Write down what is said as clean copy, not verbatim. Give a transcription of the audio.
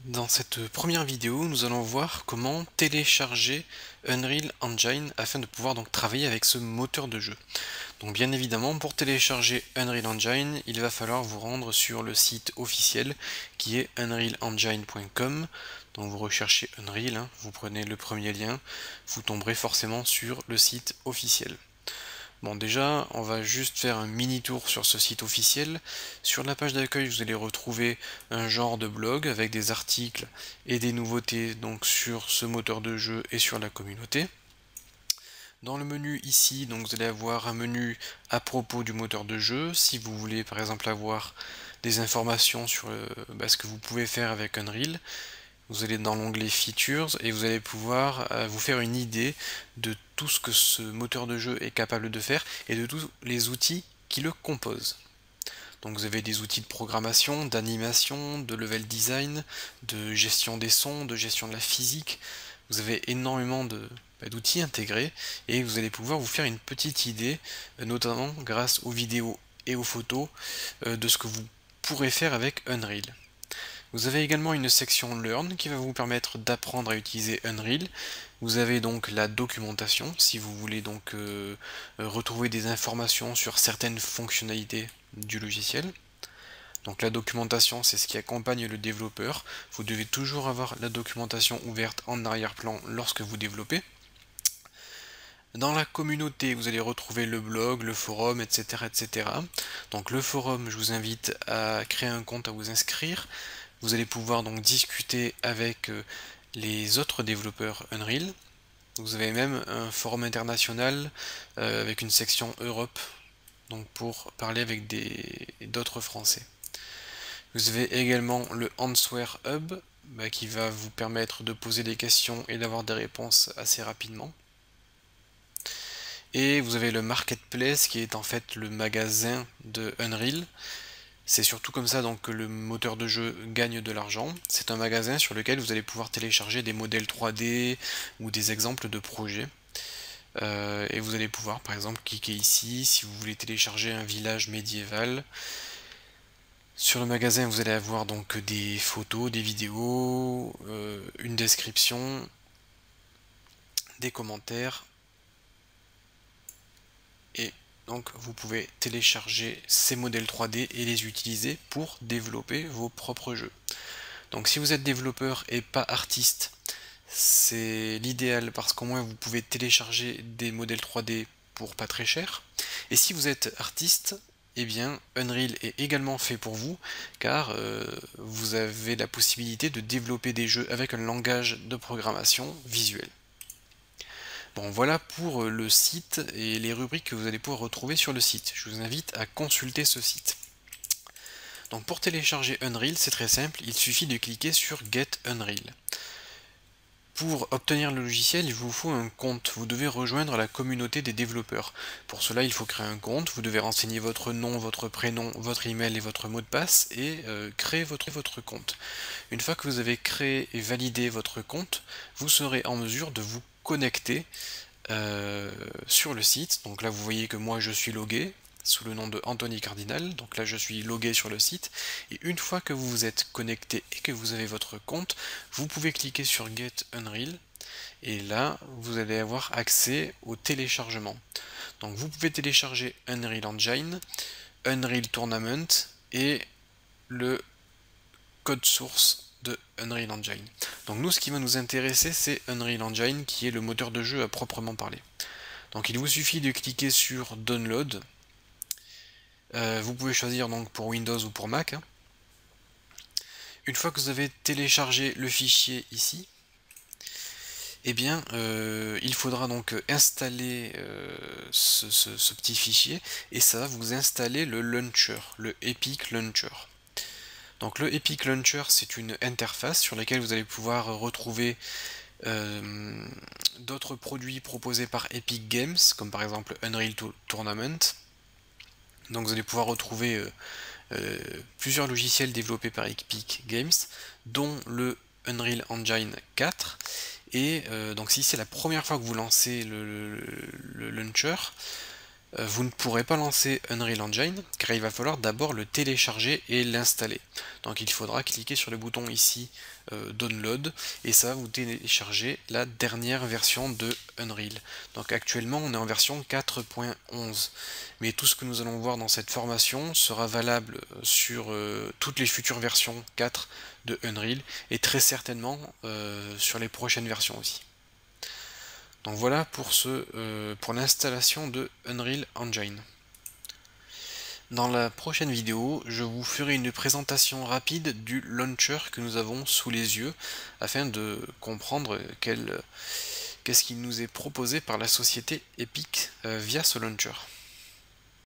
Dans cette première vidéo, nous allons voir comment télécharger Unreal Engine afin de pouvoir donc travailler avec ce moteur de jeu. Donc bien évidemment, pour télécharger Unreal Engine, il va falloir vous rendre sur le site officiel qui est unrealengine.com. Donc vous recherchez Unreal, vous prenez le premier lien, vous tomberez forcément sur le site officiel. Bon, déjà, on va juste faire un mini tour sur ce site officiel. Sur la page d'accueil, vous allez retrouver un genre de blog avec des articles et des nouveautés donc sur ce moteur de jeu et sur la communauté. Dans le menu ici, donc vous allez avoir un menu à propos du moteur de jeu. Si vous voulez par exemple avoir des informations sur ce que vous pouvez faire avec Unreal, vous allez dans l'onglet Features et vous allez pouvoir vous faire une idée de tout ce que ce moteur de jeu est capable de faire et de tous les outils qui le composent. Donc vous avez des outils de programmation, d'animation, de level design, de gestion des sons, de gestion de la physique. Vous avez énormément d'outils intégrés et vous allez pouvoir vous faire une petite idée, notamment grâce aux vidéos et aux photos, de ce que vous pourrez faire avec Unreal. Vous avez également une section Learn qui va vous permettre d'apprendre à utiliser Unreal. Vous avez donc la documentation si vous voulez donc retrouver des informations sur certaines fonctionnalités du logiciel. Donc la documentation, c'est ce qui accompagne le développeur. Vous devez toujours avoir la documentation ouverte en arrière-plan lorsque vous développez. Dans la communauté, vous allez retrouver le blog, le forum, etc., etc. Donc le forum, je vous invite à créer un compte, à vous inscrire. Vous allez pouvoir donc discuter avec les autres développeurs Unreal. Vous avez même un forum international avec une section Europe, donc pour parler avec d'autres Français. Vous avez également le Answer Hub qui va vous permettre de poser des questions et d'avoir des réponses assez rapidement. Et vous avez le Marketplace qui est en fait le magasin de Unreal. C'est surtout comme ça donc que le moteur de jeu gagne de l'argent. C'est un magasin sur lequel vous allez pouvoir télécharger des modèles 3D ou des exemples de projets. Et vous allez pouvoir par exemple cliquer ici si vous voulez télécharger un village médiéval. Sur le magasin vous allez avoir donc des photos, des vidéos, une description, des commentaires et donc vous pouvez télécharger ces modèles 3D et les utiliser pour développer vos propres jeux. Donc si vous êtes développeur et pas artiste, c'est l'idéal parce qu'au moins vous pouvez télécharger des modèles 3D pour pas très cher. Et si vous êtes artiste, eh bien Unreal est également fait pour vous car vous avez la possibilité de développer des jeux avec un langage de programmation visuel. Bon, voilà pour le site et les rubriques que vous allez pouvoir retrouver sur le site. Je vous invite à consulter ce site. Donc pour télécharger Unreal, c'est très simple, il suffit de cliquer sur Get Unreal. Pour obtenir le logiciel, il vous faut un compte. Vous devez rejoindre la communauté des développeurs. Pour cela, il faut créer un compte. Vous devez renseigner votre nom, votre prénom, votre email et votre mot de passe et créer votre compte. Une fois que vous avez créé et validé votre compte, vous serez en mesure de vous connecter sur le site. Donc là, vous voyez que moi, je suis logué sous le nom de Anthony Cardinal, donc là je suis logué sur le site, et une fois que vous vous êtes connecté et que vous avez votre compte, vous pouvez cliquer sur Get Unreal, et là vous allez avoir accès au téléchargement. Donc vous pouvez télécharger Unreal Engine, Unreal Tournament, et le code source de Unreal Engine. Donc nous ce qui va nous intéresser c'est Unreal Engine qui est le moteur de jeu à proprement parler. Donc il vous suffit de cliquer sur Download. Vous pouvez choisir donc pour Windows ou pour Mac. Une fois que vous avez téléchargé le fichier ici, eh bien, il faudra donc installer ce petit fichier et ça va vous installer le launcher, le Epic Launcher. Donc le Epic Launcher, c'est une interface sur laquelle vous allez pouvoir retrouver d'autres produits proposés par Epic Games, comme par exemple Unreal Tournament. Donc vous allez pouvoir retrouver plusieurs logiciels développés par Epic Games, dont le Unreal Engine 4. Et donc si c'est la première fois que vous lancez le launcher, vous ne pourrez pas lancer Unreal Engine car il va falloir d'abord le télécharger et l'installer. Donc il faudra cliquer sur le bouton ici Download et ça va vous télécharger la dernière version de Unreal. Donc actuellement on est en version 4.11, mais tout ce que nous allons voir dans cette formation sera valable sur toutes les futures versions 4 de Unreal et très certainement sur les prochaines versions aussi. Donc voilà pour l'installation de Unreal Engine. Dans la prochaine vidéo, je vous ferai une présentation rapide du launcher que nous avons sous les yeux afin de comprendre qu'est-ce qui nous est proposé par la société Epic via ce launcher.